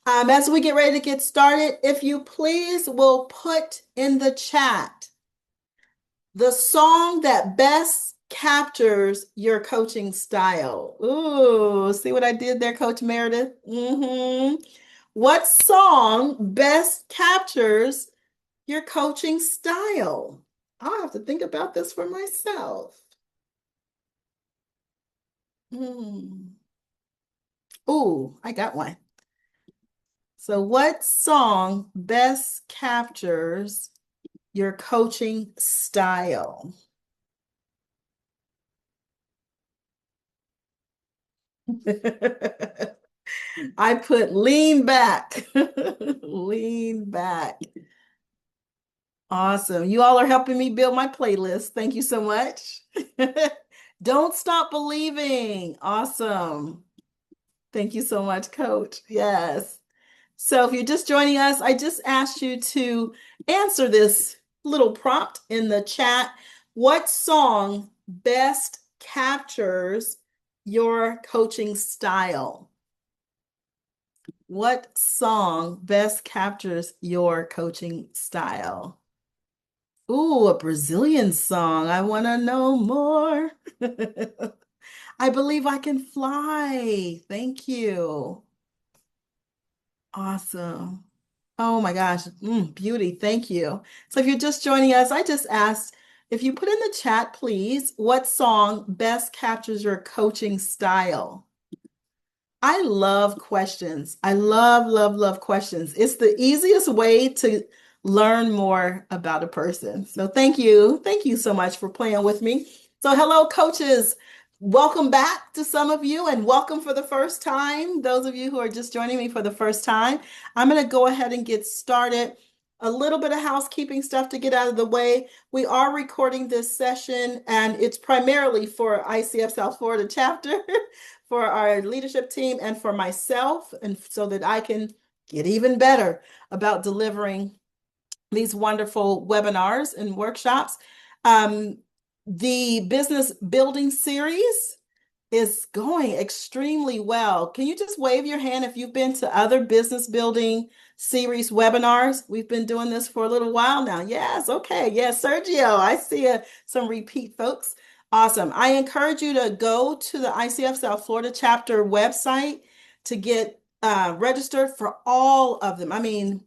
As we get ready to get started, if you please will put in the chat the song that best captures your coaching style. Ooh, see what I did there, Coach Meredith? What song best captures your coaching style? I'll have to think about this for myself. Hmm. Ooh, I got one. So, what song best captures your coaching style? I put lean back. Lean back. Awesome. You all are helping me build my playlist. Thank you so much. Don't stop believing. Awesome. Thank you so much, Coach. Yes. So if you're just joining us, I just asked you to answer this little prompt in the chat. What song best captures your coaching style? What song best captures your coaching style? Ooh, a Brazilian song. I want to know more. I believe I can fly. Thank you. Awesome. Oh my gosh. Beauty. Thank you. So if you're just joining us, I just asked if you put in the chat, please, what song best captures your coaching style? I love questions. I love, love, love questions. It's the easiest way to learn more about a person. So thank you. Thank you so much for playing with me. So hello, coaches. Welcome back to some of you and welcome for the first time. Those of you who are just joining me for the first time, I'm going to go ahead and get started. A little bit of housekeeping stuff to get out of the way. We are recording this session and it's primarily for ICF South Florida chapter. For our leadership team and for myself, and so that I can get even better about delivering these wonderful webinars and workshops. Um, the business building series is going extremely well. Can you just wave your hand if you've been to other business building series webinars? We've been doing this for a little while now. Yes, okay. Yes, Sergio, I see some repeat folks. Awesome. I encourage you to go to the ICF South Florida chapter website to get registered for all of them. I mean,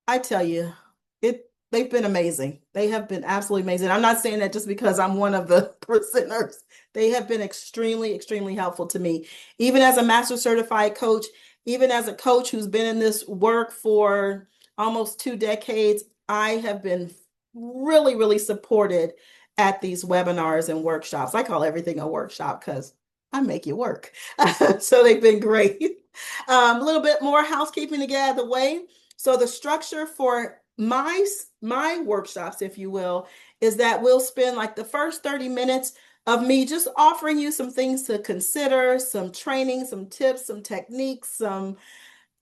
I tell you, they've been amazing. They have been absolutely amazing. I'm not saying that just because I'm one of the presenters. They have been extremely, extremely helpful to me. Even as a master certified coach, even as a coach who's been in this work for almost 2 decades, I have been really, really supported at these webinars and workshops. I call everything a workshop because I make it work. So they've been great. A little bit more housekeeping to get out of the way. So the structure for my workshops, if you will, is that we'll spend like the first 30 minutes of me just offering you some things to consider, some training, some tips, some techniques, some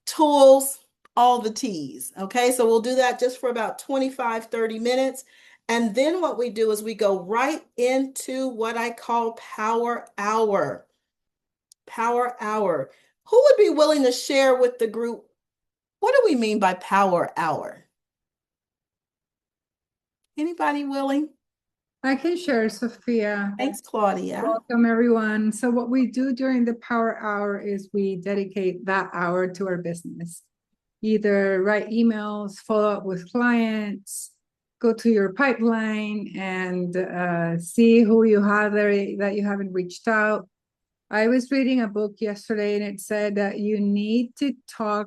tools, all the T's. Okay, so we'll do that just for about 25, 30 minutes. And then what we do is we go right into what I call Power Hour. Power Hour. Who would be willing to share with the group what do we mean by Power Hour? Anybody willing? I can share, Sophia. Thanks, Claudia. Welcome, everyone. So, what we do during the Power Hour is we dedicate that hour to our business. Either write emails, follow up with clients, go to your pipeline and see who you have there that you haven't reached out. I was reading a book yesterday and it said that you need to talk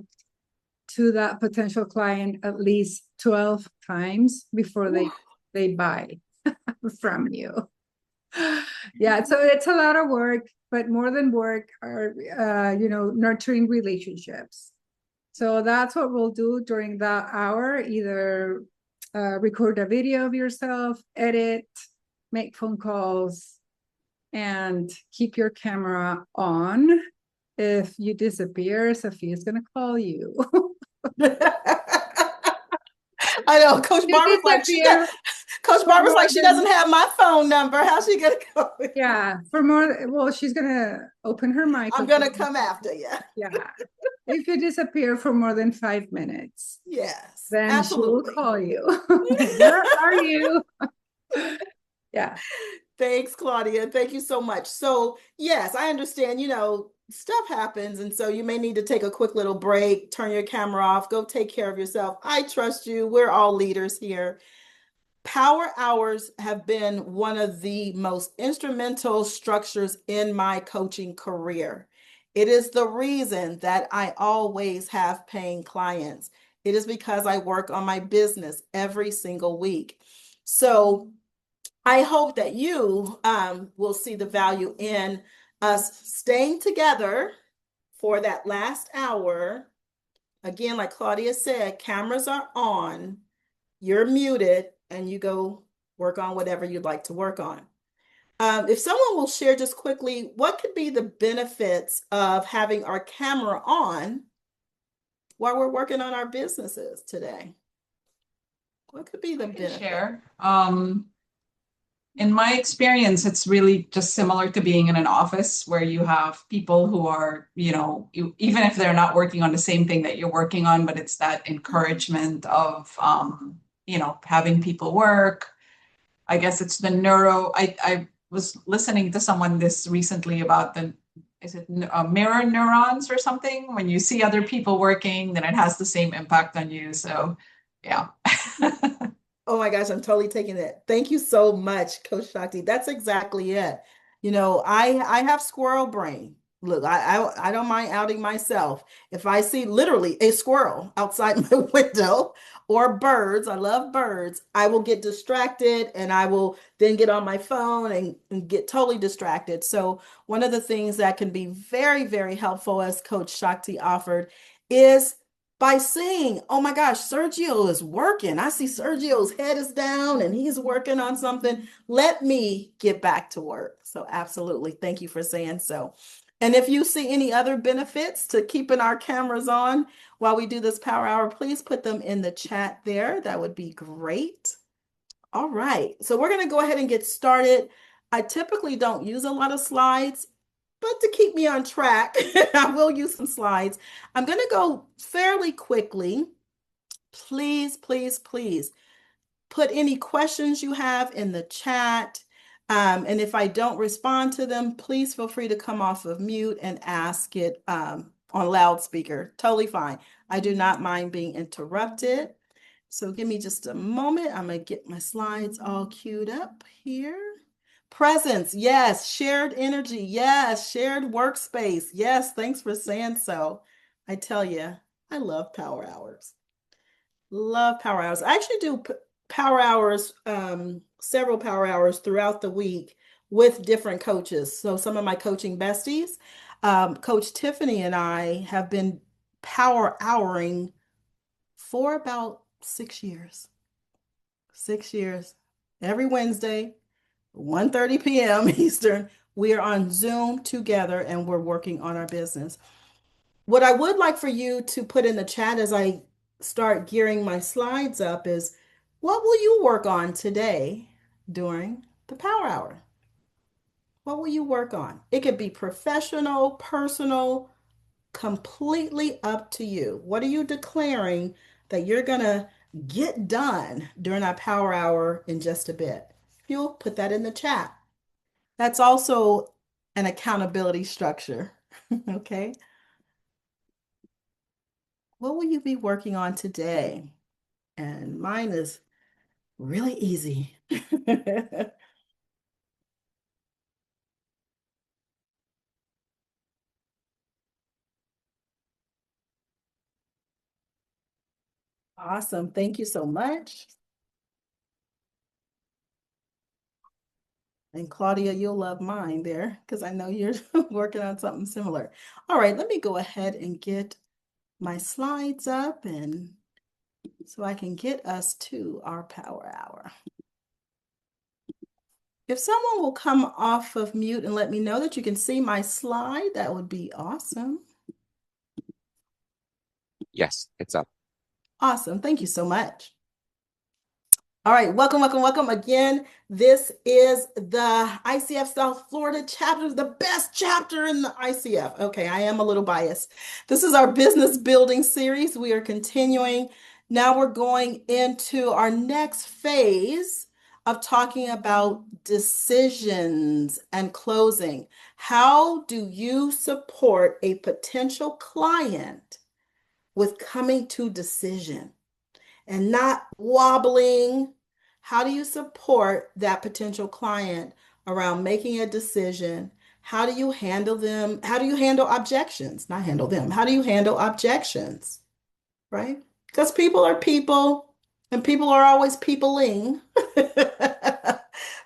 to that potential client at least 12 times before they buy from you. Yeah, so it's a lot of work, but more than work are nurturing relationships. So that's what we'll do during that hour. Either record a video of yourself, edit, make phone calls, and keep your camera on. If you disappear, Sophia's gonna call you. I know. Coach You Barbara's like, disappear Coach for Barbara's more like, she than doesn't have my phone number. How's she gonna go? yeah, for more. Well, she's gonna open her I'm gonna microphone. come after you. Yeah. If you disappear for more than 5 minutes, Yes, then she will absolutely. call you. Where are you? Yeah. Thanks, Claudia. Thank you so much. So, yes, I understand, stuff happens. And so you may need to take a quick little break, turn your camera off, go take care of yourself. I trust you. We're all leaders here. Power hours have been one of the most instrumental structures in my coaching career. It is the reason that I always have paying clients. It is because I work on my business every single week. So I hope that you will see the value in us staying together for that last hour. Again, like Claudia said, cameras are on, you're muted, and you go work on whatever you'd like to work on. If someone will share just quickly, what could be the benefits of having our camera on while we're working on our businesses today? What could be the I can benefit? share. In my experience, it's really just similar to being in an office where you have people who are, even if they're not working on the same thing that you're working on, but it's that encouragement of, having people work. I guess it's the I was listening to someone this recently about is it mirror neurons or something? When you see other people working, then it has the same impact on you. So, yeah. Oh my gosh, I'm totally taking it. Thank you so much, Coach Shakti. That's exactly it. I have squirrel brain. Look, I don't mind outing myself. If I see literally a squirrel outside my window or birds, I love birds, I will get distracted and I will then get on my phone and get totally distracted. So one of the things that can be very, very helpful, as Coach Shakti offered, is by seeing, oh my gosh, Sergio is working. I see Sergio's head is down and he's working on something. Let me get back to work. So, absolutely. Thank you for saying so. And if you see any other benefits to keeping our cameras on while we do this power hour, please put them in the chat there. That would be great. All right. So, we're going to go ahead and get started. I typically don't use a lot of slides, but to keep me on track, I will use some slides. I'm going to go fairly quickly. Please, please, please put any questions you have in the chat. And if I don't respond to them, please feel free to come off of mute and ask it on loudspeaker. Totally fine. I do not mind being interrupted. So give me just a moment. I'm going to get my slides all queued up here. Presence, yes. Shared energy, yes. Shared workspace, yes. Thanks for saying so. I tell you, I love power hours. Love power hours. I actually do power hours, several power hours throughout the week with different coaches. So some of my coaching besties, Coach Tiffany and I have been power houring for about 6 years. 6 years. Every Wednesday, 1:30 p.m. Eastern, we are on Zoom together and we're working on our business. What I would like for you to put in the chat as I start gearing my slides up is, what will you work on today during the power hour? What will you work on? It could be professional, personal, completely up to you. What are you declaring that you're going to get done during our power hour in just a bit? You'll put that in the chat. That's also an accountability structure. Okay. What will you be working on today? And mine is really easy. Awesome. Thank you so much. And Claudia, you'll love mine there because I know you're working on something similar. All right, let me go ahead and get my slides up and so I can get us to our power hour. If someone will come off of mute and let me know that you can see my slide, that would be awesome. Yes, it's up. Awesome. Thank you so much. All right, welcome, welcome, welcome again. This is the ICF South Florida chapter, the best chapter in the ICF. Okay, I am a little biased. This is our business building series. We are continuing. Now we're going into our next phase of talking about decisions and closing. How do you support a potential client with coming to decision and not wobbling? How do you support that potential client around making a decision? How do you handle them? How do you handle objections? Not handle them. How do you handle objections? Right? Because people are people and people are always peopling.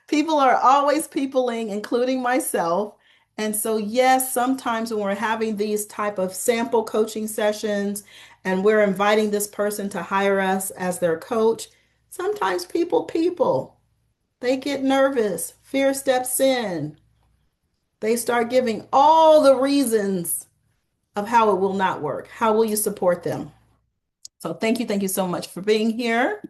People are always peopling, including myself. And so, yes, sometimes when we're having these type of sample coaching sessions and we're inviting this person to hire us as their coach, sometimes people, they get nervous. Fear steps in. They start giving all the reasons of how it will not work. How will you support them? So thank you so much for being here.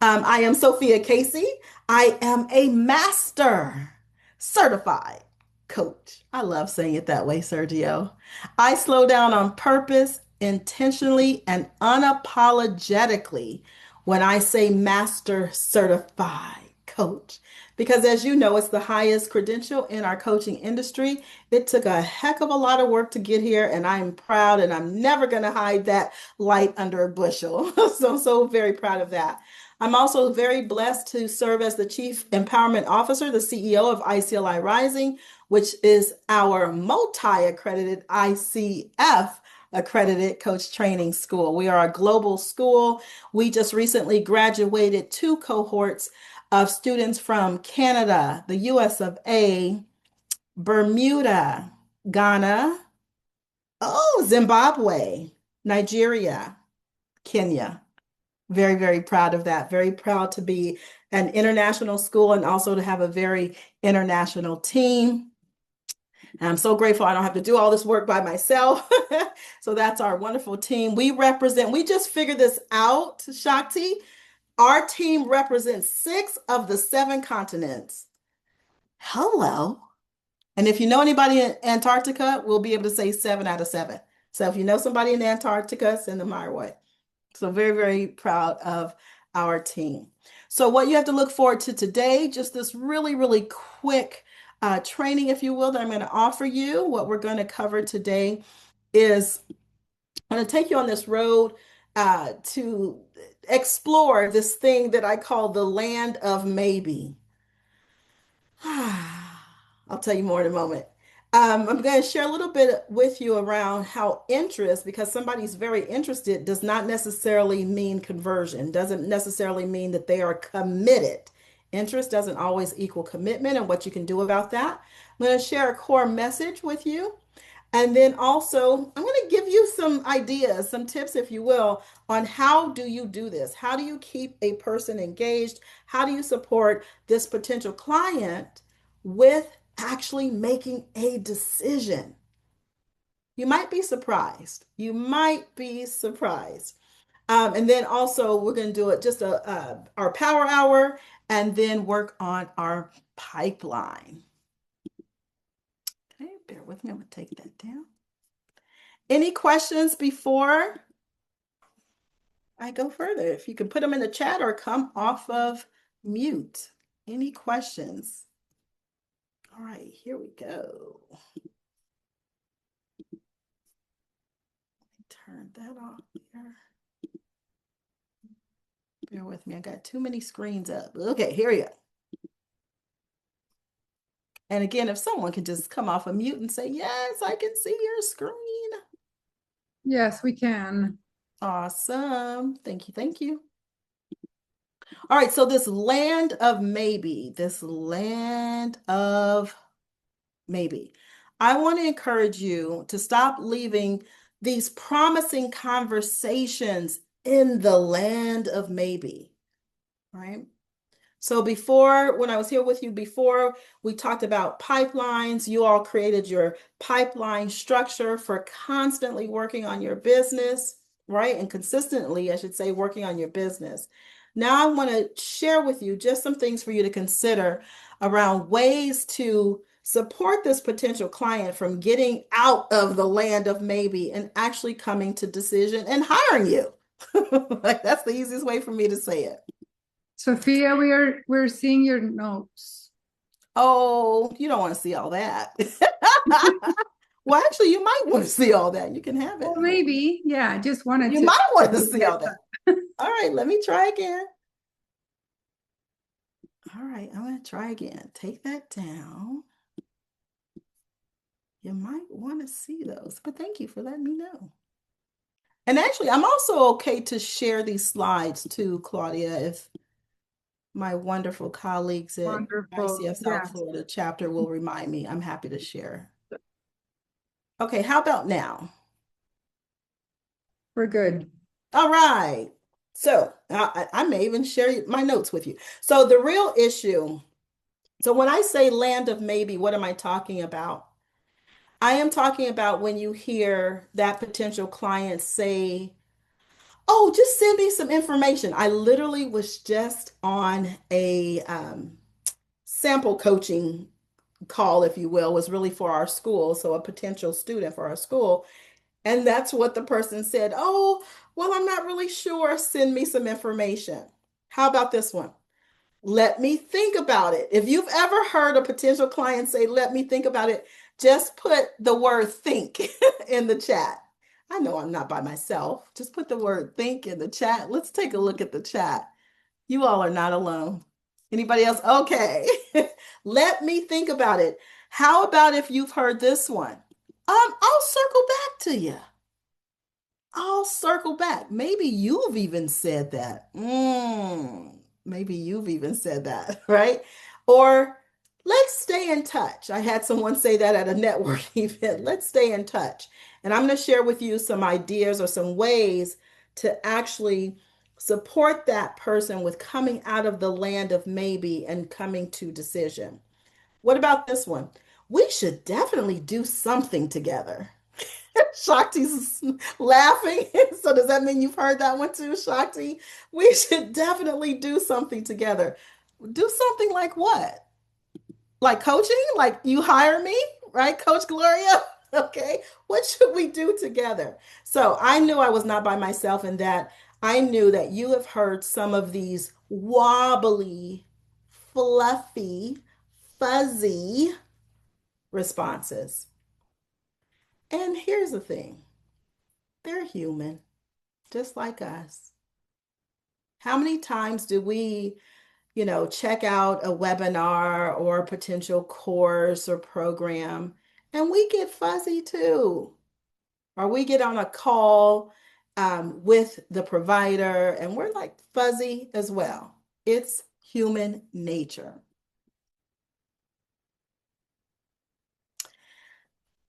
I am Sophia Casey. I am a master certified coach. I love saying it that way, Sergio. I slow down on purpose, intentionally, and unapologetically when I say master certified coach. Because as you know, it's the highest credential in our coaching industry. It took a heck of a lot of work to get here, and I'm proud, and I'm never going to hide that light under a bushel. So I'm so very proud of that. I'm also very blessed to serve as the Chief Empowerment Officer, the CEO of ICLI Rising, which is our multi-accredited ICF accredited coach training school. We are a global school. We just recently graduated 2 cohorts of students from Canada, the US of A, Bermuda, Ghana, Zimbabwe, Nigeria, Kenya. Very, very proud of that. Very proud to be an international school and also to have a very international team. And I'm so grateful I don't have to do all this work by myself. So that's our wonderful team. We just figured this out, Shakti. Our team represents 6 of the 7 continents. Hello. And if you know anybody in Antarctica, we'll be able to say 7 out of 7. So if you know somebody in Antarctica, send them my way. So very, very proud of our team. So what you have to look forward to today, just this really, really quick training, if you will, that I'm going to offer you. What we're going to cover today is I'm going to take you on this road to explore this thing that I call the land of maybe. I'll tell you more in a moment. I'm going to share a little bit with you around how interest, because somebody's very interested, does not necessarily mean conversion, doesn't necessarily mean that they are committed. Interest doesn't always equal commitment and what you can do about that. I'm going to share a core message with you. And then also, I'm going to give you some ideas, some tips, if you will, on how do you do this? How do you keep a person engaged? How do you support this potential client with actually making a decision? You might be surprised. You might be surprised. And then also, we're going to do it just our power hour and then work on our pipeline. Okay, bear with me. I'm going to take that down. Any questions before I go further? If you can put them in the chat or come off of mute. Any questions? All right, here we go. Let me turn that off here. Bear with me. I got too many screens up. Okay, here we go. And again, if someone can just come off of mute and say, yes, I can see your screen. Yes, we can. Awesome. Thank you. Thank you. All right. So this land of maybe, I want to encourage you to stop leaving these promising conversations in the land of maybe, right? So before, when I was here with you before, we talked about pipelines. You all created your pipeline structure for constantly working on your business, right? And consistently, I should say, working on your business. Now I want to share with you just some things for you to consider around ways to support this potential client from getting out of the land of maybe and actually coming to decision and hiring you. Like that's the easiest way for me to say it. Sophia, we're seeing your notes. Oh, you don't want to see all that. Well, actually, you might want to see all that. You can have it. Well, maybe, yeah, just wanted You to. might want to see all that. All right, let me try again. All right, I'm going to try again. Take that down. You might want to see those, but thank you for letting me know. And actually, I'm also okay to share these slides too, Claudia, if my wonderful colleagues at Wonderful, ICF South yes, Florida chapter will remind me. I'm happy to share. Okay, how about now? we're good. All right. So I may even share my notes with you. So the real issue, so when I say land of maybe, what am I talking about? I am talking about when you hear that potential client say, oh, just send me some information. I literally was just on a sample coaching call, if you will, was really for our school. So a potential student for our school. And that's what the person said. Oh, well, I'm not really sure. Send me some information. How about this one? Let me think about it. If you've ever heard a potential client say, let me think about it, just put the word think in the chat. I know I'm not by myself. Just put the word think in the chat. Let's take a look at the chat. You all are not alone. Anybody else? Okay. Let me think about it. How about if you've heard this one? I'll circle back to you. I'll circle back. Maybe you've even said that. Maybe you've even said that, right? Or let's stay in touch. I had someone say that at a networking event. Let's stay in touch. And I'm going to share with you some ideas or some ways to actually support that person with coming out of the land of maybe and coming to decision. What about this one? We should definitely do something together. Shakti's laughing. So does that mean you've heard that one too, Shakti? We should definitely do something together. Do something like what? Like coaching? Like you hire me, right, Coach Gloria? Okay. What should we do together? So I knew I was not by myself in that. I knew that you have heard some of these wobbly, fluffy, fuzzy responses. And here's the thing. They're human, just like us. How many times do we, check out a webinar or a potential course or program and we get fuzzy too? Or we get on a call with the provider and we're like fuzzy as well. It's human nature.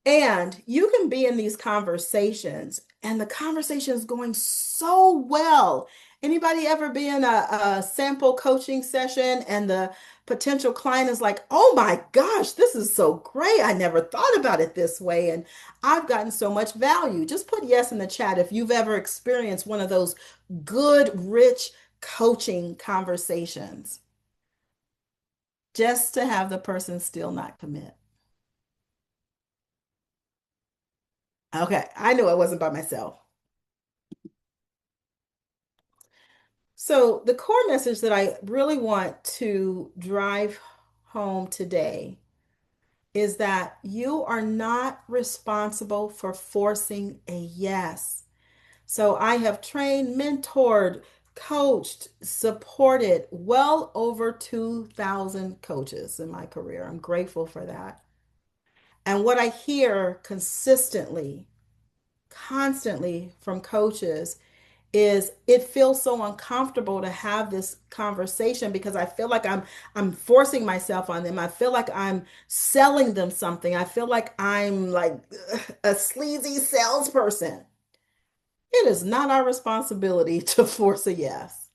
And you can be in these conversations and the conversation is going so well. Anybody ever be in a sample coaching session and the potential client is like, oh my gosh, this is so great. I never thought about it this way. And I've gotten so much value. Just put yes in the chat if you've ever experienced one of those good, rich coaching conversations, just to have the person still not commit. Okay, I knew I wasn't by myself. So, the core message that I really want to drive home today is that you are not responsible for forcing a yes. So, I have trained, mentored, coached, supported well over 2,000 coaches in my career. I'm grateful for that. And what I hear consistently, constantly from coaches is it feels so uncomfortable to have this conversation because I feel like I'm forcing myself on them. I feel like I'm selling them something. I feel like I'm like a sleazy salesperson. It is not our responsibility to force a yes.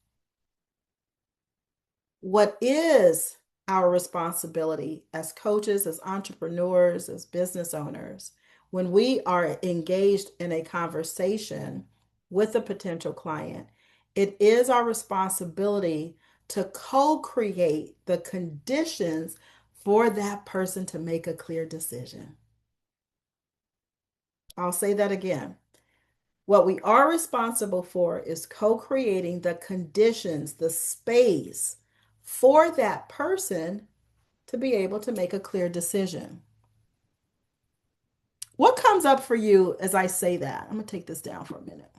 What is our responsibility as coaches, as entrepreneurs, as business owners, when we are engaged in a conversation with a potential client, It is our responsibility to co-create the conditions for that person to make a clear decision. I'll say that again. What we are responsible for is co-creating the conditions, the space for that person to be able to make a clear decision. What comes up for you as I say that? I'm going to take this down for a minute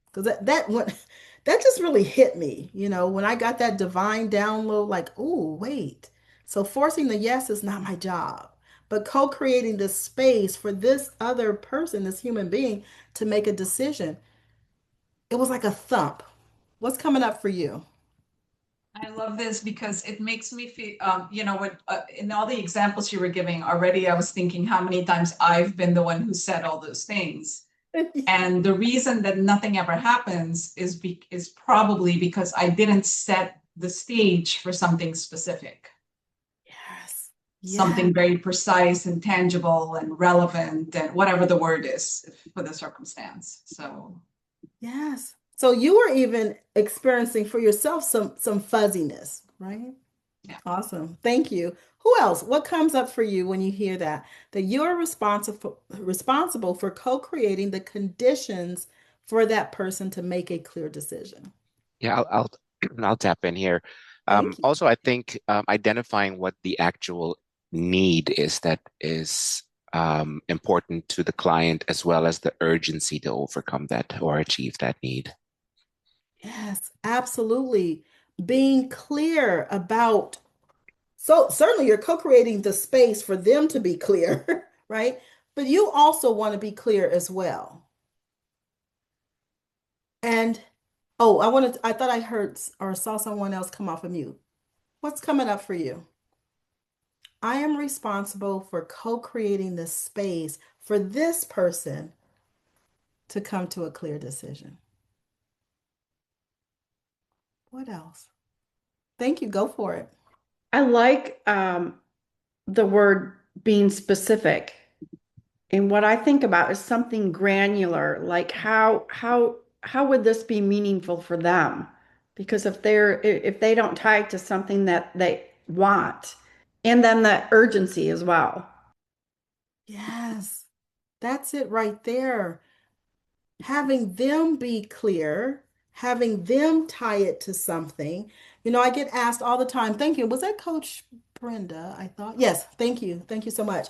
because that just really hit me, when I got that divine download, like, oh, wait. So forcing the yes is not my job, but co-creating this space for this other person, this human being, to make a decision. It was like a thump. What's coming up for you? I love this because it makes me feel, what in all the examples you were giving already, I was thinking how many times I've been the one who said all those things. And the reason that nothing ever happens is probably because I didn't set the stage for something specific, Yes. Yes. something very precise and tangible and relevant and whatever the word is for the circumstance. So Yes. So you were even experiencing for yourself some fuzziness, right? yeah. Awesome. Thank you. Who else? What comes up for you when you hear that? That you're responsible for co-creating the conditions for that person to make a clear decision. Yeah, I'll I'll tap in here. Thank you. Also, I think identifying what the actual need is that is important to the client, as well as the urgency to overcome that or achieve that need. Yes, absolutely. Being clear about, so certainly you're co-creating the space for them to be clear, right? But you also want to be clear as well. And oh, I thought I heard or saw someone else come off of mute. What's coming up for you? I am responsible for co-creating the space for this person to come to a clear decision. What else? Thank you. Go for it. I like the word being specific. And what I think about is something granular, like how would this be meaningful for them? Because if they don't tie it to something that they want, and then the urgency as well. Yes, that's it right there. Having them be clear, having them tie it to something. I get asked all the time, thank you. Was that Coach Brenda? I thought. Yes, thank you. Thank you so much.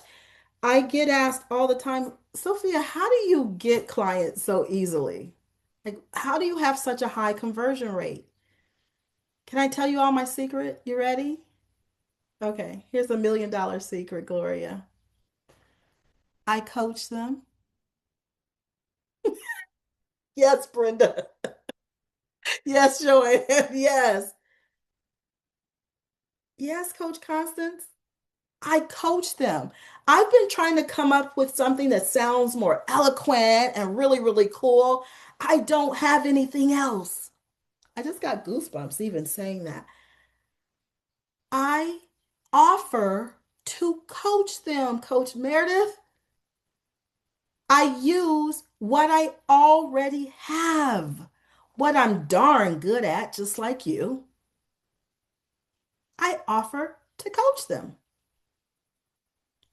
I get asked all the time, Sophia, how do you get clients so easily? Like, how do you have such a high conversion rate? Can I tell you all my secret? You ready? Okay, here's $1 million secret, Gloria. I coach them. Yes, Brenda. Yes, Joanne. Yes. Yes, Coach Constance. I coach them. I've been trying to come up with something that sounds more eloquent and really, really cool. I don't have anything else. I just got goosebumps even saying that. I offer to coach them, Coach Meredith. I use what I already have, what I'm darn good at, just like you. I offer to coach them,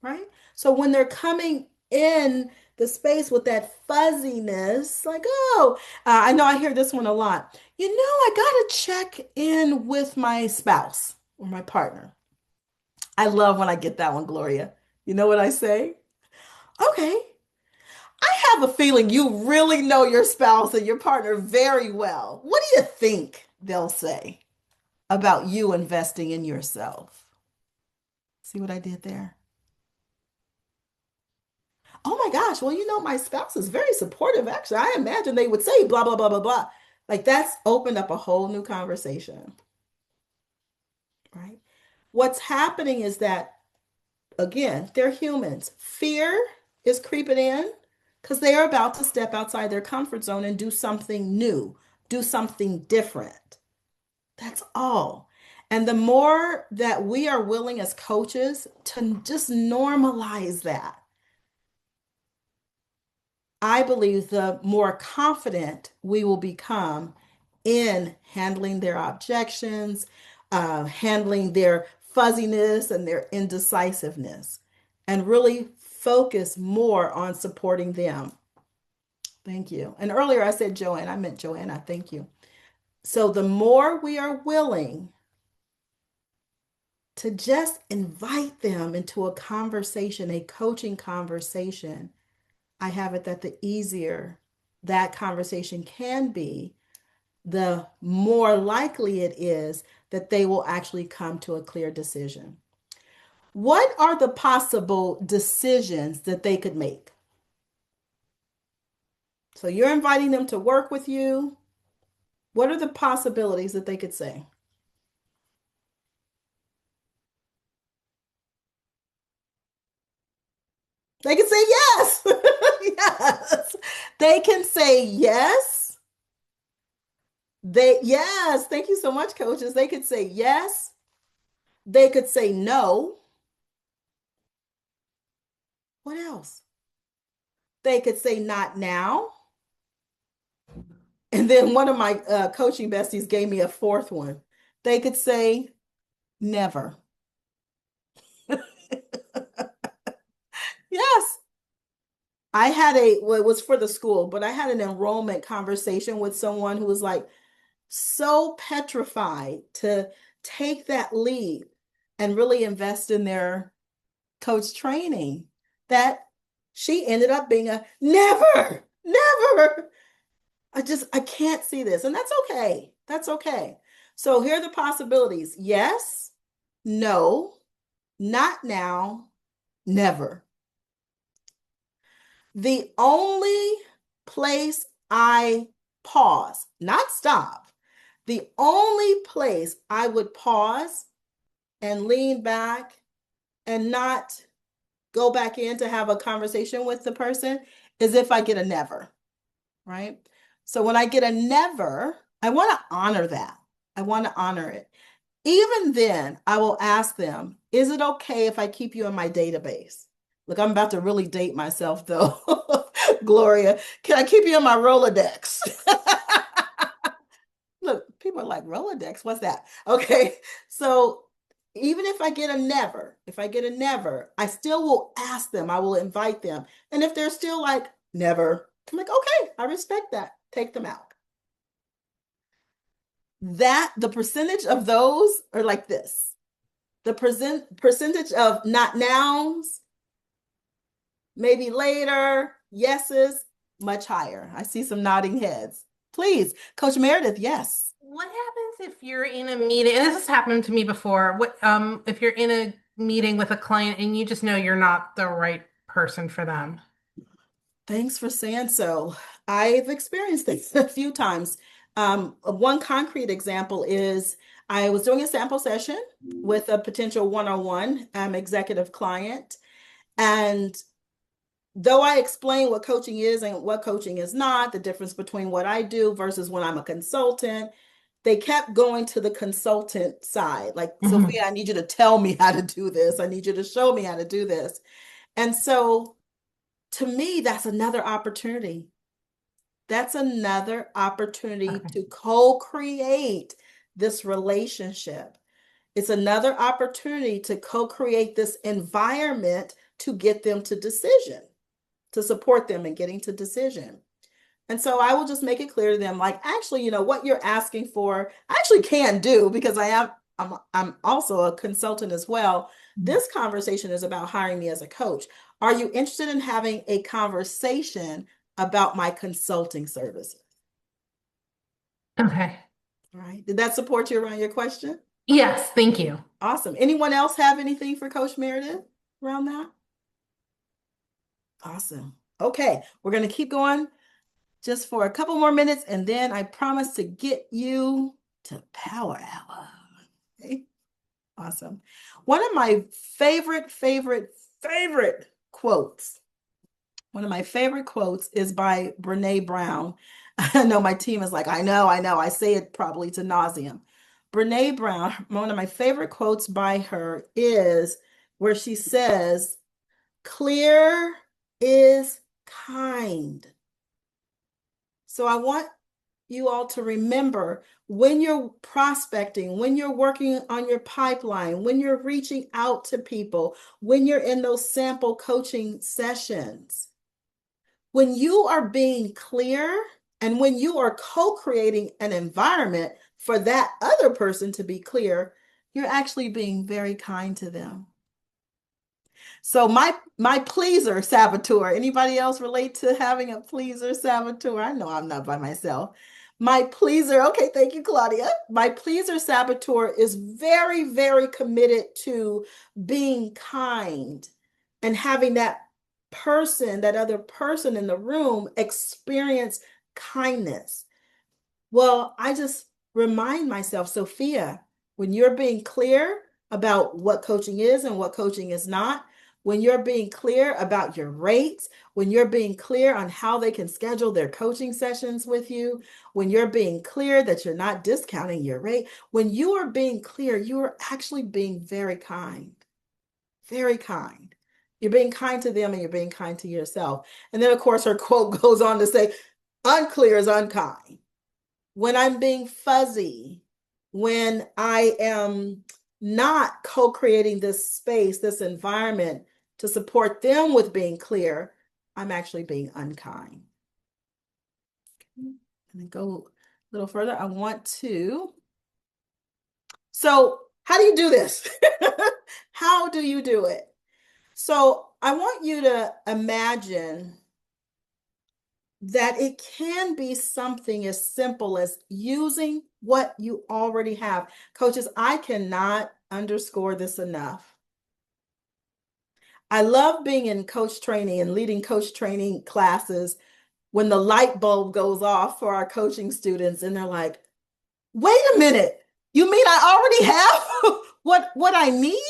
right? So when they're coming in the space with that fuzziness, like, oh, I know I hear this one a lot. I got to check in with my spouse or my partner. I love when I get that one, Gloria. You know what I say? Okay, I have a feeling you really know your spouse and your partner very well. What do you think they'll say about you investing in yourself? See what I did there? Oh my gosh, well, my spouse is very supportive, actually. I imagine they would say blah, blah, blah, blah, blah. Like that's opened up a whole new conversation, right? What's happening is that, again, they're humans. Fear is creeping in because they are about to step outside their comfort zone and do something new, do something different. That's all. And the more that we are willing as coaches to just normalize that, I believe the more confident we will become in handling their objections, handling their fuzziness and their indecisiveness, and really focus more on supporting them. Thank you. And earlier I said Joanne, I meant Joanna. Thank you. So the more we are willing to just invite them into a conversation, a coaching conversation, I have it that the easier that conversation can be, the more likely it is that they will actually come to a clear decision. What are the possible decisions that they could make? So you're inviting them to work with you. What are the possibilities that they could say? They can say yes. Yes. They can say yes. Yes. Thank you so much, coaches. They could say yes. They could say no. What else? They could say not now. And then one of my coaching besties gave me a fourth one. They could say never. Yes. I had well, it was for the school, but I had an enrollment conversation with someone who was like so petrified to take that leap and really invest in their coach training that she ended up being a never, never. I can't see this. And that's okay. That's okay. So here are the possibilities. Yes, no, not now, never. The only place I pause, not stop, the only place I would pause and lean back and not go back in to have a conversation with the person is if I get a never, right? So when I get a never, I want to honor that. I want to honor it. Even then, I will ask them, is it okay if I keep you in my database? Look, I'm about to really date myself though. Gloria, can I keep you in my Rolodex? Look, people are like, Rolodex, what's that? Okay, so even if I get a never, I still will ask them, I will invite them. And if they're still like, never, I'm like, okay, I respect that. Take them out. That the percentage of those are like this. The percentage of not nouns, maybe later, yeses, much higher. I see some nodding heads. Please, Coach Meredith, yes. What happens if you're in a meeting, and this has happened to me before, if you're in a meeting with a client and you just know you're not the right person for them? Thanks for saying so. I've experienced this a few times. One concrete example is I was doing a sample session with a potential one-on-one executive client. And though I explain what coaching is and what coaching is not, the difference between what I do versus when I'm a consultant, they kept going to the consultant side. Like, Sophia, I need you to tell me how to do this. I need you to show me how to do this. And so to me, that's another opportunity. That's another opportunity to co-create this relationship. It's another opportunity to co-create this environment to get them to decision, to support them in getting to decision. And so I will just make it clear to them, like, actually, you know, what you're asking for, I actually can do because I'm also a consultant as well. This conversation is about hiring me as a coach. Are you interested in having a conversation about my consulting services? Okay. All right. Did that support you around your question? Yes, thank you. Awesome. Anyone else have anything for Coach Meredith around that? Awesome. Okay, we're going to keep going just for a couple more minutes, and then I promise to get you to Power Hour. Okay, awesome. One of my favorite quotes, one of my favorite quotes is by Brene Brown. I know my team is like, I know, I say it probably to nauseam. Brene Brown, one of my favorite quotes by her is where she says, clear is kind. So I want you all to remember when you're prospecting, when you're working on your pipeline, when you're reaching out to people, when you're in those sample coaching sessions, when you are being clear and when you are co-creating an environment for that other person to be clear, you're actually being very kind to them. So my pleaser saboteur, anybody else relate to having a pleaser saboteur? I know I'm not by myself. My pleaser, okay, thank you, Claudia. My pleaser saboteur is very, very committed to being kind and having that person, that other person in the room experience kindness. Well, I just remind myself, Sophia, when you're being clear about what coaching is and what coaching is not, when you're being clear about your rates, when you're being clear on how they can schedule their coaching sessions with you, when you're being clear that you're not discounting your rate, when you are being clear, you are actually being very kind, very kind. You're being kind to them and you're being kind to yourself. And then, of course, her quote goes on to say, unclear is unkind. When I'm being fuzzy, when I am not co-creating this space, this environment to support them with being clear, I'm actually being unkind. And then go a little further. So how do you do this? How do you do it? So I want you to imagine that it can be something as simple as using what you already have. Coaches, I cannot underscore this enough. I love being in coach training and leading coach training classes when the light bulb goes off for our coaching students and they're like, wait a minute, you mean I already have what I need?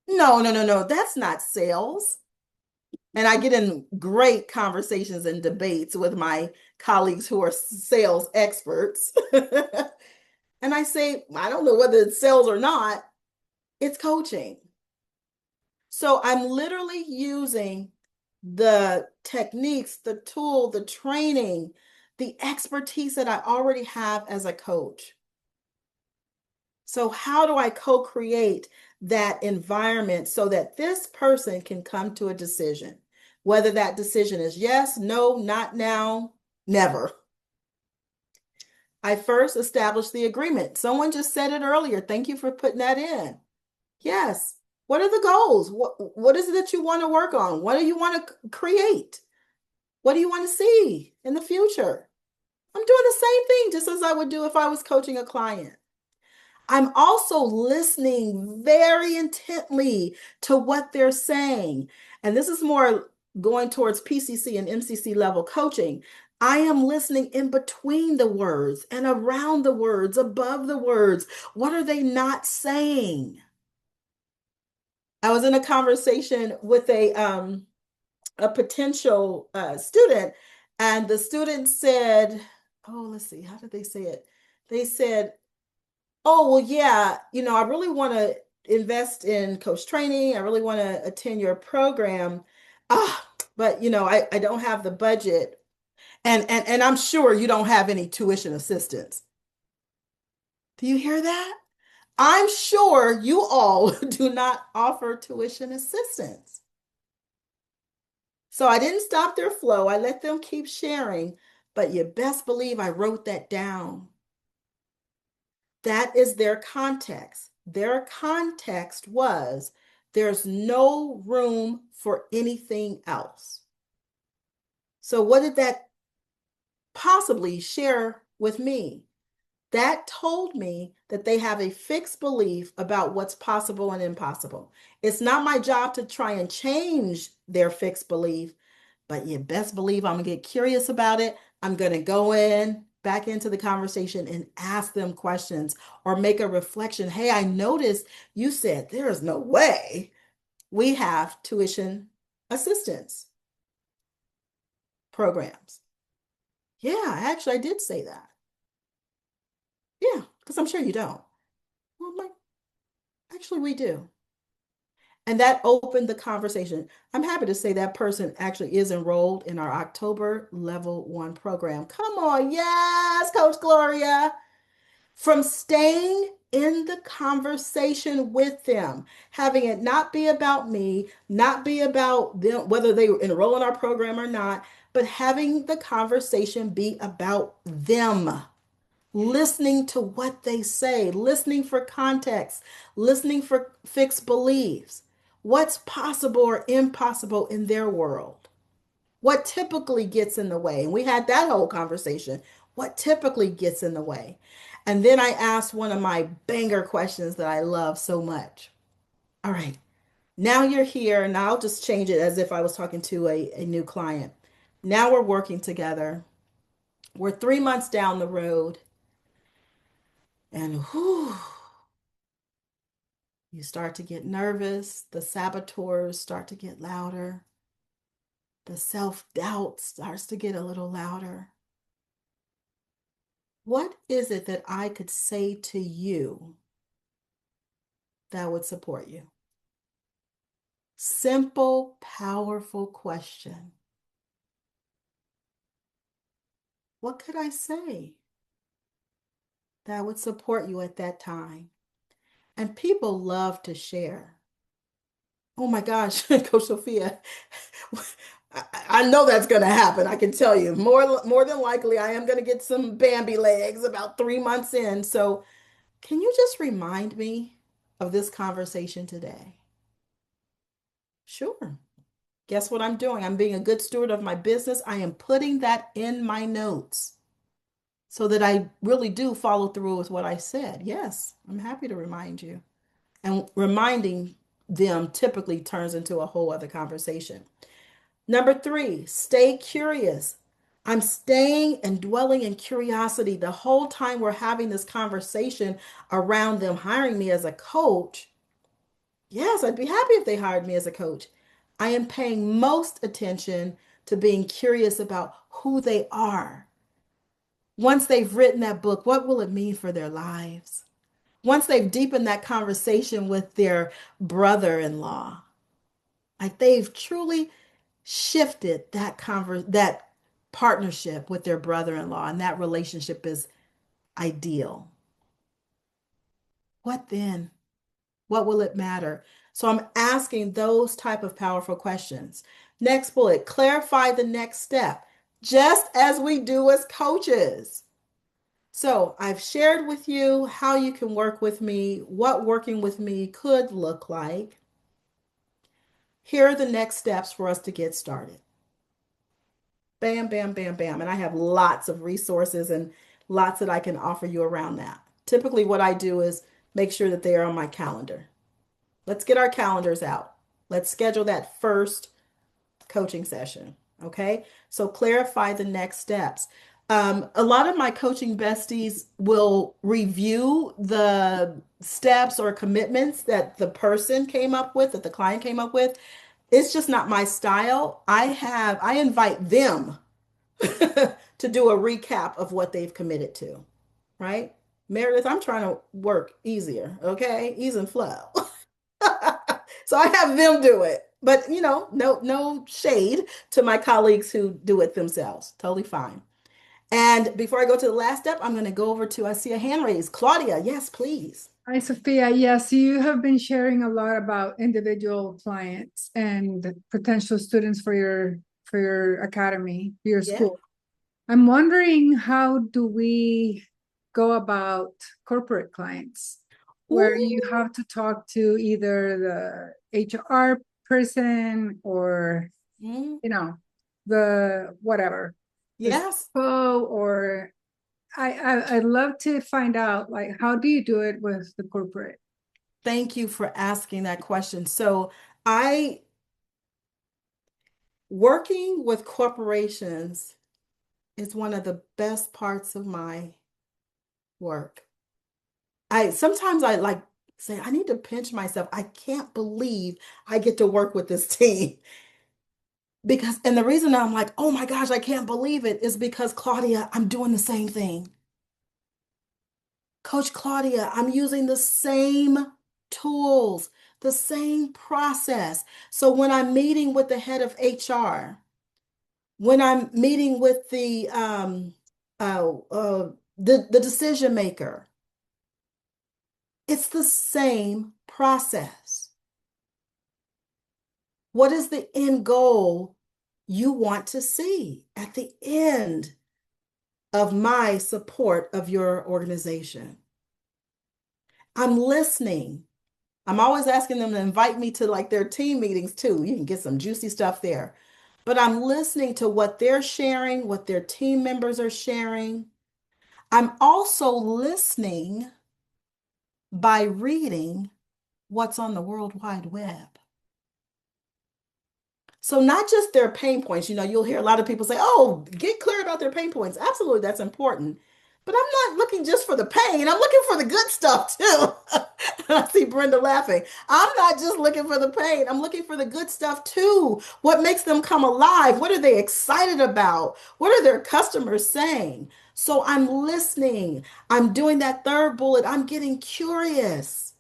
No, that's not sales. And I get in great conversations and debates with my colleagues who are sales experts. And I say, I don't know whether it's sales or not, it's coaching. So I'm literally using the techniques, the tool, the training, the expertise that I already have as a coach. So how do I co-create that environment so that this person can come to a decision? Whether that decision is yes, no, not now, never. I first establish the agreement. Someone just said it earlier. Thank you for putting that in. Yes. What are the goals? What is it that you want to work on? What do you want to create? What do you want to see in the future? I'm doing the same thing just as I would do if I was coaching a client. I'm also listening very intently to what they're saying. And this is more going towards PCC and MCC level coaching. I am listening in between the words and around the words, above the words. What are they not saying? I was in a conversation with a potential student, and the student said, oh, let's see, how did they say it? They said, oh, well, yeah, I really want to invest in coach training. I really want to attend your program. But I don't have the budget. And I'm sure you don't have any tuition assistance. Do you hear that? I'm sure you all do not offer tuition assistance. So I didn't stop their flow. I let them keep sharing, but you best believe I wrote that down. That is their context. Their context was there's no room for anything else. So what did that possibly share with me? That told me that they have a fixed belief about what's possible and impossible. It's not my job to try and change their fixed belief, but you best believe I'm going to get curious about it. I'm going to go back into the conversation and ask them questions or make a reflection. Hey, I noticed you said there is no way we have tuition assistance programs. Yeah, actually, I did say that. Yeah, because I'm sure you don't. Well, actually, we do. And that opened the conversation. I'm happy to say that person actually is enrolled in our October level 1 program. Come on. Yes, Coach Gloria. From staying in the conversation with them, having it not be about me, not be about them, whether they enroll in our program or not, but having the conversation be about them, listening to what they say, listening for context, listening for fixed beliefs, what's possible or impossible in their world, what typically gets in the way. And we had that whole conversation. What typically gets in the way? And then I asked one of my banger questions that I love so much. All right, now you're here, and I'll just change it as if I was talking to a new client. Now we're working together. We're 3 months down the road, and whew, you start to get nervous. The saboteurs start to get louder. The self-doubt starts to get a little louder. What is it that I could say to you that would support you? Simple, powerful question. What could I say that would support you at that time? And people love to share. Oh my gosh, Coach Sophia, I know that's going to happen. I can tell you more than likely, I am going to get some Bambi legs about 3 months in. So can you just remind me of this conversation today? Sure. Guess what I'm doing? I'm being a good steward of my business. I am putting that in my notes so that I really do follow through with what I said. Yes, I'm happy to remind you. And reminding them typically turns into a whole other conversation. Number 3, stay curious. I'm staying and dwelling in curiosity the whole time we're having this conversation around them hiring me as a coach. Yes, I'd be happy if they hired me as a coach. I am paying most attention to being curious about who they are. Once they've written that book, what will it mean for their lives? Once they've deepened that conversation with their brother-in-law, like they've truly shifted that partnership with their brother-in-law, and that relationship is ideal. What then? What will it matter? So I'm asking those type of powerful questions. Next bullet, clarify the next step, just as we do as coaches. So I've shared with you how you can work with me, what working with me could look like. Here are the next steps for us to get started. Bam, bam, bam, bam. And I have lots of resources and lots that I can offer you around that. Typically, what I do is make sure that they are on my calendar. Let's get our calendars out. Let's schedule that first coaching session. Okay. So clarify the next steps. A lot of my coaching besties will review the steps or commitments that the person came up with, that the client came up with. It's just not my style. I invite them to do a recap of what they've committed to, right? Meredith, I'm trying to work easier, okay? Ease and flow. So I have them do it. But no shade to my colleagues who do it themselves. Totally fine. And before I go to the last step, I'm going to go over to, I see a hand raised. Claudia, yes, please. Hi, Sophia. Yes, you have been sharing a lot about individual clients and potential students for your academy, your Yeah. school. I'm wondering, how do we go about corporate clients where you Ooh, have to talk to either the HR person or, mm, the whatever, the yes. CFO, or I'd love to find out, like, how do you do it with the corporate? Thank you for asking that question. So I working with corporations is one of the best parts of my work. I sometimes I like say I need to pinch myself. I can't believe I get to work with this team. Because and the reason I'm like, "Oh my gosh, I can't believe it," is because Claudia, I'm doing the same thing. Coach Claudia, I'm using the same tools, The same process. So when I'm meeting with the head of HR, when I'm meeting with the decision maker, it's the same process. What is the end goal you want to see at the end of my support of your organization? I'm listening. I'm always asking them to invite me to like their team meetings too. You can get some juicy stuff there. But I'm listening to what they're sharing, what their team members are sharing. I'm also listening by reading what's on the World Wide Web. So not just their pain points, you'll hear a lot of people say, oh, get clear about their pain points. Absolutely, that's important. But I'm not looking just for the pain. I'm looking for the good stuff too. I see Brenda laughing. I'm not just looking for the pain. I'm looking for the good stuff too. What makes them come alive? What are they excited about? What are their customers saying? So I'm listening. I'm doing that third bullet. I'm getting curious.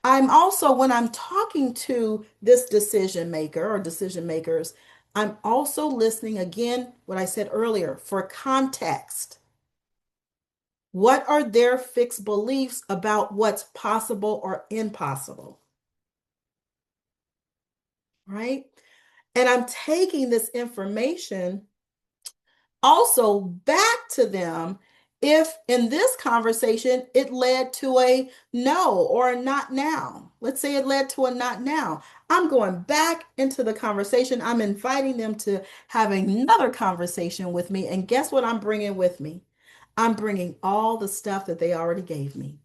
I'm also, when I'm talking to this decision maker or decision makers, I'm also listening again, what I said earlier, for context. What are their fixed beliefs about what's possible or impossible? Right? And I'm taking this information also back to them if in this conversation it led to a no or a not now. Let's say it led to a not now. I'm going back into the conversation. I'm inviting them to have another conversation with me. And guess what I'm bringing with me? I'm bringing all the stuff that they already gave me.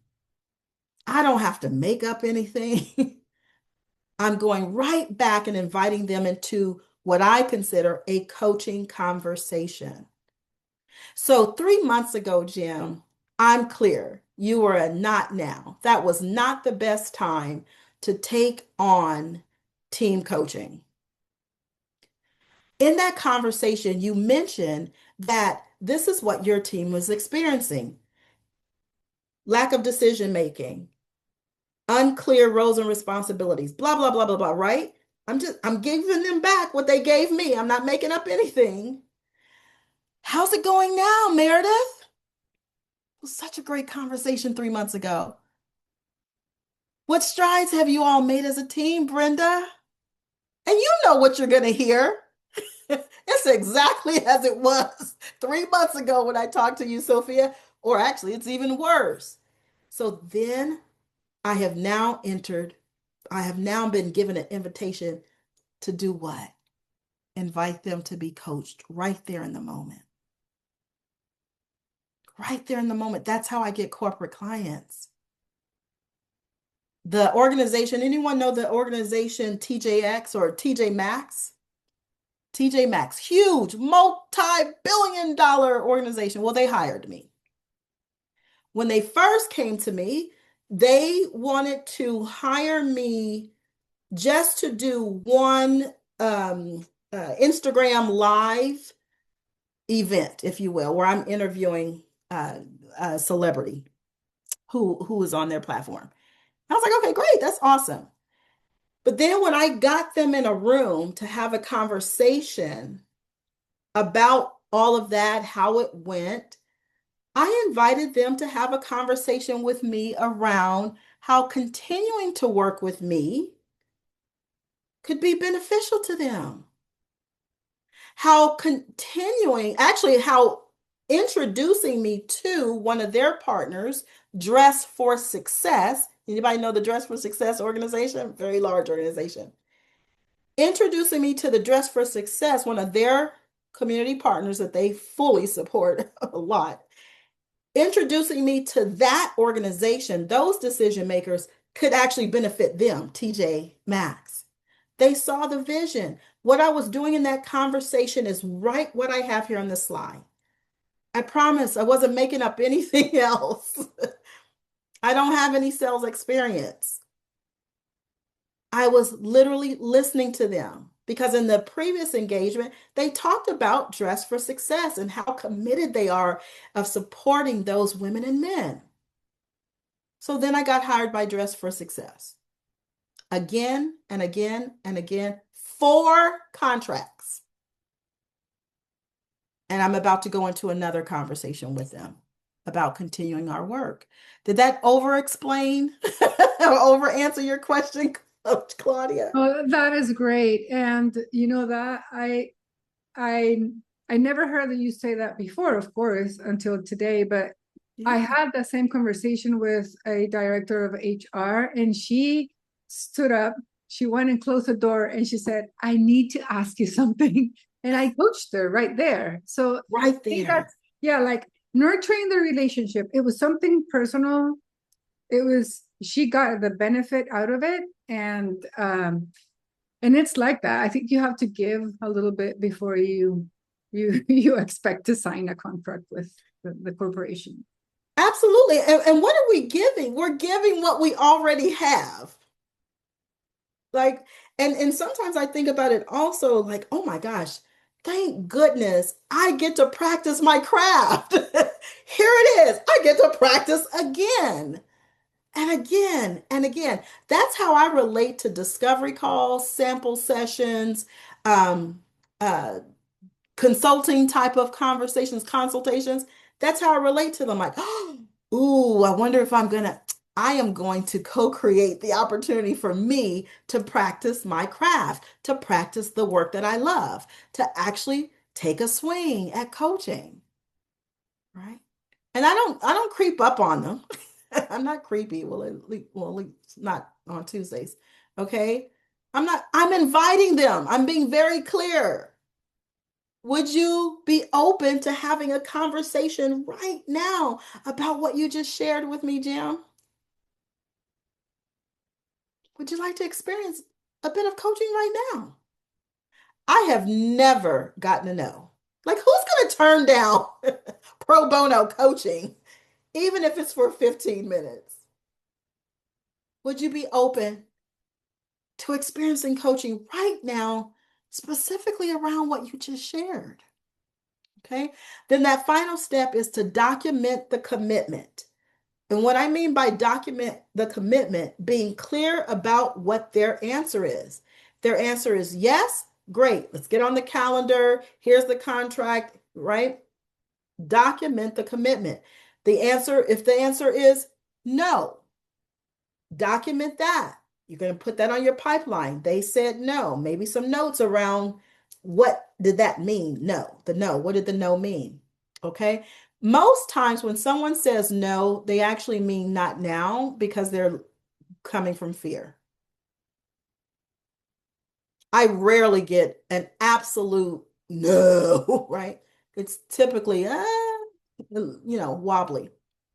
I don't have to make up anything. I'm going right back and inviting them into what I consider a coaching conversation. So 3 months ago, Jim, I'm clear. You were a not now. That was not the best time to take on team coaching. In that conversation, you mentioned that this is what your team was experiencing: lack of decision making, unclear roles and responsibilities, blah, blah, blah, blah, blah, right? I'm giving them back what they gave me. I'm not making up anything. How's it going now, Meredith? It was such a great conversation 3 months ago. What strides have you all made as a team, Brenda? And you know what you're going to hear. It's exactly as it was 3 months ago when I talked to you, Sophia, or actually, it's even worse. So then I have now been given an invitation to do what? Invite them to be coached right there in the moment. Right there in the moment. That's how I get corporate clients. The organization, anyone know the organization TJX or TJ Maxx? TJ Maxx, huge, multi-billion-dollar organization. Well, they hired me. When they first came to me, they wanted to hire me just to do one Instagram live event, if you will, where I'm interviewing a celebrity who is on their platform. I was like, okay, great, that's awesome. But then when I got them in a room to have a conversation about all of that, how it went, I invited them to have a conversation with me around how continuing to work with me could be beneficial to them. How introducing me to one of their partners, Dress for Success. Anybody know the Dress for Success organization? Very large organization. Introducing me to the Dress for Success, one of their community partners that they fully support a lot. Introducing me to that organization, those decision makers could actually benefit them, TJ Maxx. They saw the vision. What I was doing in that conversation is right what I have here on the slide. I promise I wasn't making up anything else. I don't have any sales experience. I was literally listening to them because in the previous engagement, they talked about Dress for Success and how committed they are of supporting those women and men. So then I got hired by Dress for Success. again and again and again, 4 contracts. And I'm about to go into another conversation with them about continuing our work. Did that over explain or over answer your question, Coach Claudia? Oh, that is great. And you know that I I never heard you say that before, of course, until today, but I had the same conversation with a director of HR, and she stood up, she went and closed the door, and she said, I need to ask you something. And I coached her right there. So Right I think there. that's, yeah, like nurturing the relationship. It was something personal. She got the benefit out of it. And it's like that. I think you have to give a little bit before you expect to sign a contract with the corporation. Absolutely. And what are we giving? We're giving what we already have. Like, and sometimes I think about it also like, oh my gosh, thank goodness I get to practice my craft. Here it is. I get to practice again and again and again. That's how I relate to discovery calls, sample sessions, um, uh, consulting type of consultations. That's how I relate to them. Like, oh, ooh, I wonder if I am going to co-create the opportunity for me to practice my craft, to practice the work that I love, to actually take a swing at coaching, right? And I don't creep up on them. I'm not creepy. Well, at least not on Tuesdays. Okay. I'm inviting them. I'm being very clear. Would you be open to having a conversation right now about what you just shared with me, Jim? Would you like to experience a bit of coaching right now? I have never gotten to know. Like, who's going to turn down pro bono coaching, even if it's for 15 minutes? Would you be open to experiencing coaching right now, specifically around what you just shared? Okay. Then that final step is to document the commitment. And what I mean by document the commitment, being clear about what their answer is. Their answer is yes, great. Let's get on the calendar. Here's the contract, right? Document the commitment. If the answer is no, document that. You're going to put that on your pipeline. They said no. Maybe some notes around what did that mean? No, the no. What did the no mean? Okay. Most times when someone says no, they actually mean not now because they're coming from fear. I rarely get an absolute no, right? It's typically, wobbly,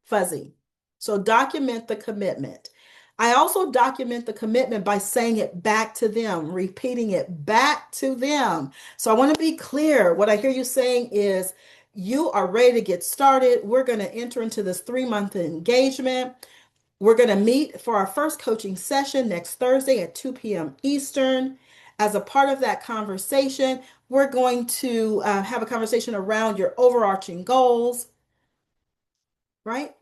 fuzzy. So document the commitment. I also document the commitment by saying it back to them, repeating it back to them. So I want to be clear. What I hear you saying is you are ready to get started. We're going to enter into this 3-month engagement. We're going to meet for our first coaching session next Thursday at 2 p.m. Eastern. As a part of that conversation, we're going to have a conversation around your overarching goals, right?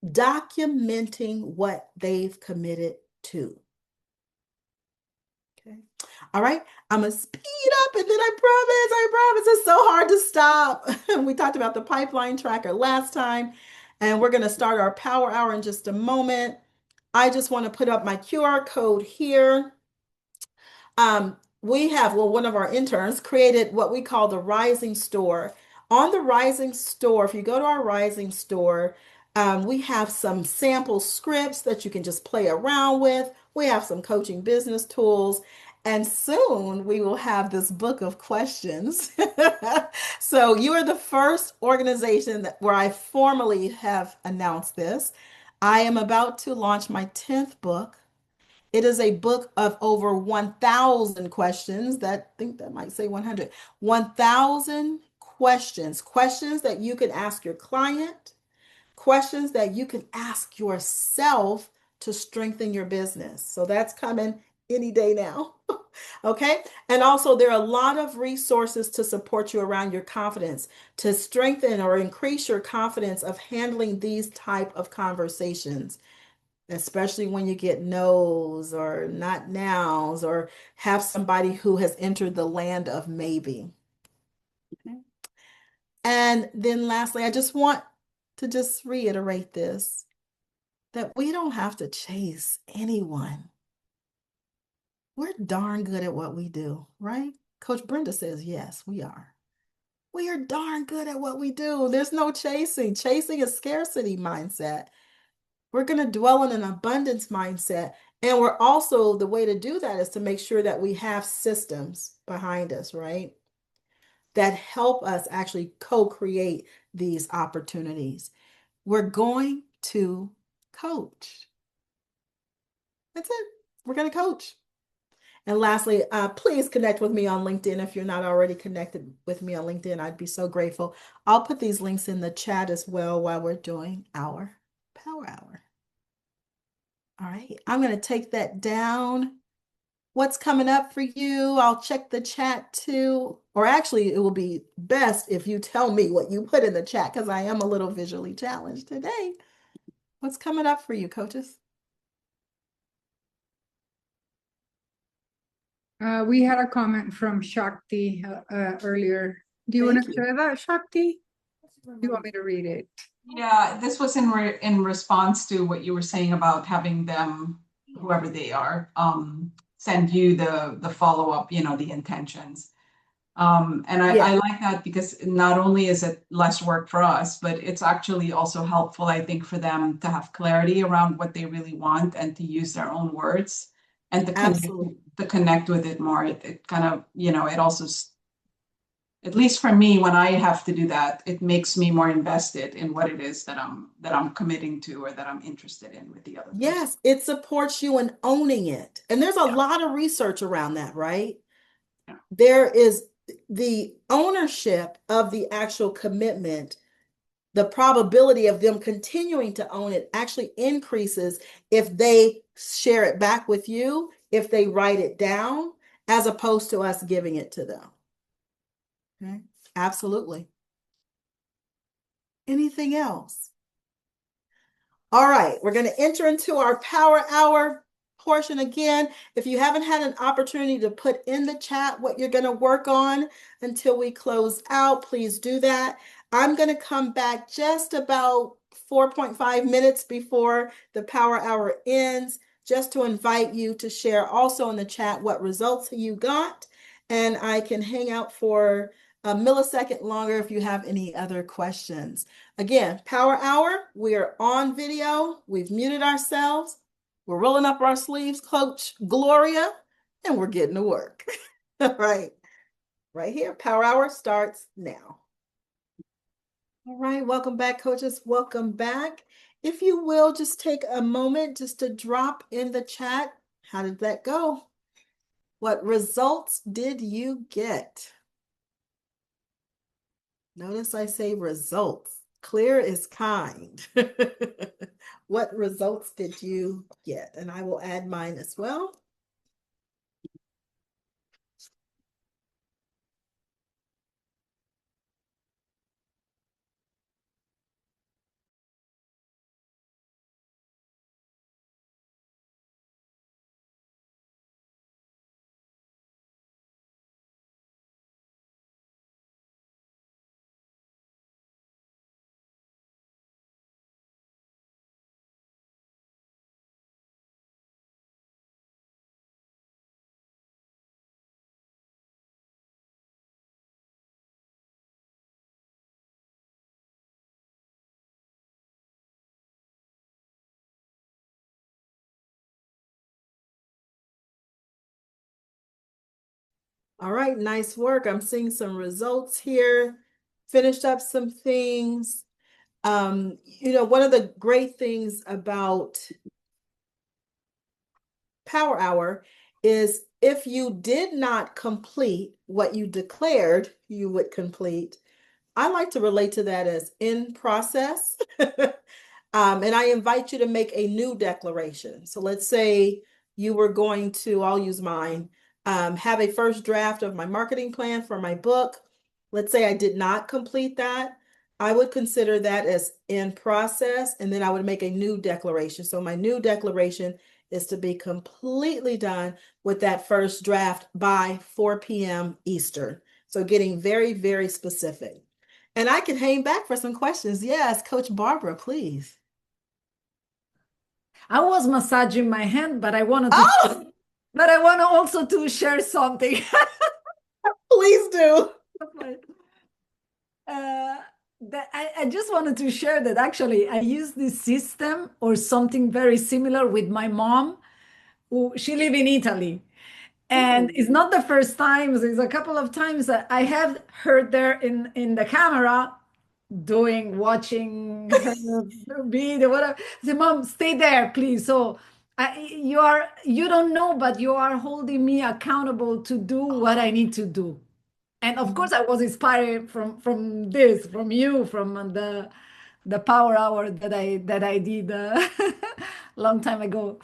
Documenting what they've committed to. Okay. All right. I'm going to speed up and then I promise, it's so hard to stop. We talked about the pipeline tracker last time, and we're going to start our power hour in just a moment. I just want to put up my QR code here. One of our interns created what we call the Rising Store. On the Rising Store, if you go to our Rising Store, we have some sample scripts that you can just play around with. We have some coaching business tools. And soon we will have this book of questions. So you are the first organization where I formally have announced this. I am about to launch my 10th book. It is a book of over 1,000 questions. I think that might say 100. 1,000 questions that you can ask your client, questions that you can ask yourself to strengthen your business. So that's coming any day now. Okay. And also, there are a lot of resources to support you around your confidence, to strengthen or increase your confidence of handling these type of conversations. especially when you get no's or not nows or have somebody who has entered the land of maybe. Okay. And then lastly, I just want to just reiterate this, that we don't have to chase anyone. We're darn good at what we do, right? Coach Brenda says, yes, we are. We are darn good at what we do. There's no chasing. Chasing is scarcity mindset. We're going to dwell in an abundance mindset. And we're also, the way to do that is to make sure that we have systems behind us, right? That help us actually co-create these opportunities. We're going to coach. That's it. We're going to coach. And lastly, please connect with me on LinkedIn. If you're not already connected with me on LinkedIn, I'd be so grateful. I'll put these links in the chat as well while we're doing our Power Hour. All right, I'm going to take that down. What's coming up for you? I'll check the chat too. Or actually, it will be best if you tell me what you put in the chat because I am a little visually challenged today. What's coming up for you, coaches? We had a comment from Shakti earlier. Do you want Thank to you. share that, Shakti? Do you want me to read it? Yeah, this was in response to what you were saying about having them, whoever they are, send you the follow-up, the intentions. And Yeah. I like that because not only is it less work for us, but it's actually also helpful, I think, for them to have clarity around what they really want and to use their own words and Absolutely. to connect with it more. It kind of, it also, at least for me, when I have to do that, it makes me more invested in what it is that I'm committing to or that I'm interested in with the other person. Yes, it supports you in owning it. And there's a Yeah. lot of research around that, right? Yeah. There is the ownership of the actual commitment. The probability of them continuing to own it actually increases if they share it back with you, if they write it down, as opposed to us giving it to them. Okay? Absolutely. Anything else? All right, we're going to enter into our Power Hour portion again. If you haven't had an opportunity to put in the chat what you're going to work on until we close out, please do that. I'm going to come back just about 4.5 minutes before the Power Hour ends, just to invite you to share also in the chat what results you got. And I can hang out for a millisecond longer if you have any other questions. Again, Power Hour, we are on video. We've muted ourselves. We're rolling up our sleeves, Coach Gloria, and we're getting to work. All right. Right here, Power Hour starts now. All right, welcome back, coaches. Welcome back. If you will, just take a moment just to drop in the chat. How did that go? What results did you get? Notice I say results. Clear is kind. What results did you get? And I will add mine as well. All right, nice work. I'm seeing some results here. Finished up some things. One of the great things about Power Hour is if you did not complete what you declared you would complete, I like to relate to that as in process. And I invite you to make a new declaration. So let's say you were going to, I'll use mine, have a first draft of my marketing plan for my book. Let's say I did not complete that. I would consider that as in process, and then I would make a new declaration. So my new declaration is to be completely done with that first draft by 4 p.m. Eastern. So getting very, very specific. And I can hang back for some questions. Yes, Coach Barbara, please. I was massaging my hand, but I wanted to, Oh, but I want to also to share something. please do. Uh, that I just wanted to share that actually I use this system or something very similar with my mom, who she live in Italy. And it's not the first time, it's a couple of times that I have her there in the camera watching her video, whatever. I say, Mom, stay there, please. So you don't know, but you are holding me accountable to do what I need to do. And of course, I was inspired from you, from the power hour that I did long time ago.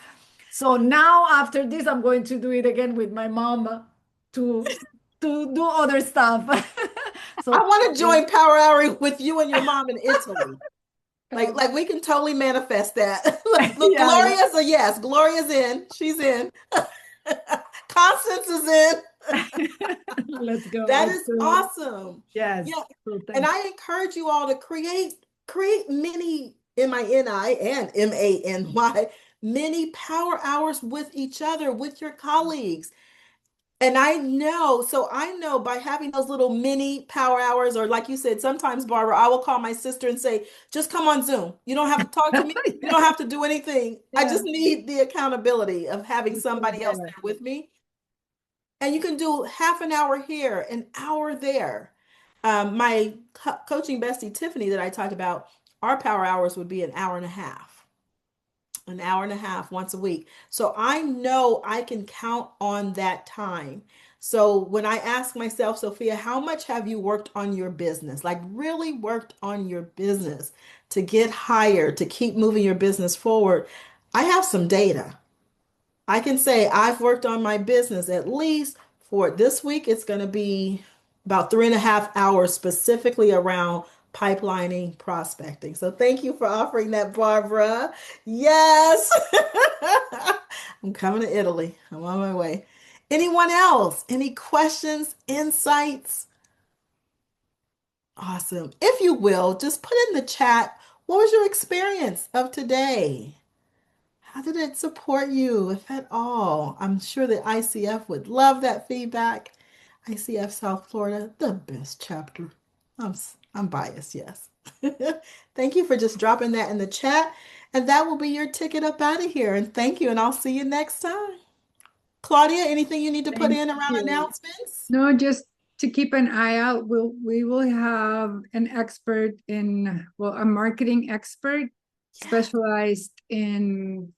So now after this, I'm going to do it again with my mom to do other stuff. I So want to join Power Hour with you and your mom in Italy. Like we can totally manifest that. Look, Yeah, Gloria's a yes. Gloria's in. She's in. Constance is in. let's go. That Let's is do it. awesome. Yes. Yeah. So And thank I encourage you all to create many MINI and MANY, many power hours with each other, with your colleagues. And I know by having those little mini power hours, or like you said, sometimes, Barbara, I will call my sister and say, just come on Zoom. You don't have to talk to me. You don't have to do anything. I Yeah. just need the accountability of having You feel somebody else better. there with me. And you can do half an hour here, an hour there. My coaching bestie, Tiffany, that I talked about, our power hours would be an hour and a half once a week. So I know I can count on that time. So when I ask myself, Sophia, how much have you worked on your business? Like really worked on your business to get higher, to keep moving your business forward? I have some data. I can say I've worked on my business at least for this week. It's going to be about 3.5 hours specifically around pipelining prospecting. So thank you for offering that, Barbara. Yes. I'm coming to Italy. I'm on my way. Anyone else? Any questions, insights? Awesome. If you will, just put in the chat, what was your experience of today? How did it support you, if at all? I'm sure the ICF would love that feedback. ICF South Florida, the best chapter. I'm biased, yes. Thank you for just dropping that in the chat. And that will be your ticket up out of here. And thank you, and I'll see you next time. Claudia, anything you need to put Thank in around you. announcements? No, just to keep an eye out. We will have an expert a marketing expert specialized in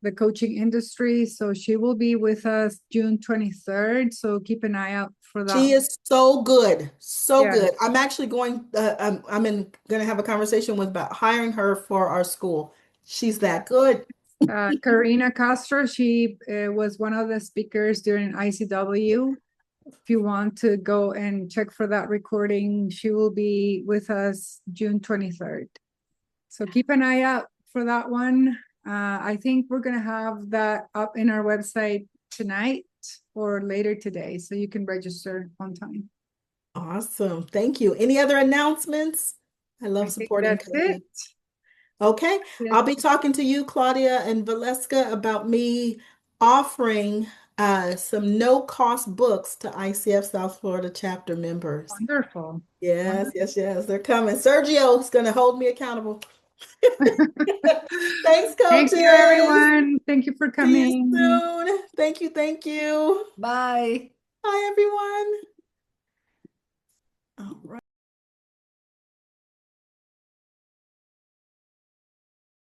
the coaching industry. So she will be with us June 23rd. So keep an eye out for that. She is so good, so Yeah. good. I'm actually going. Going to have a conversation with about hiring her for our school. She's that good. Karina Castro, she was one of the speakers during ICW. If you want to go and check for that recording, she will be with us June 23rd. So keep an eye out for that one. I think we're going to have that up in our website tonight or later today, so you can register on time. Awesome. Thank you. Any other announcements? I love supporting that's coaches. it. Okay. Yeah. I'll be talking to you, Claudia and Valeska, about me offering some no-cost books to ICF South Florida chapter members. Wonderful. Yes, yes, yes. They're coming. Sergio's going to hold me accountable. Thanks, Thank coaches. you, everyone. Thank you for See you coming. soon. Thank you. Thank you. Bye. Bye, everyone. All right.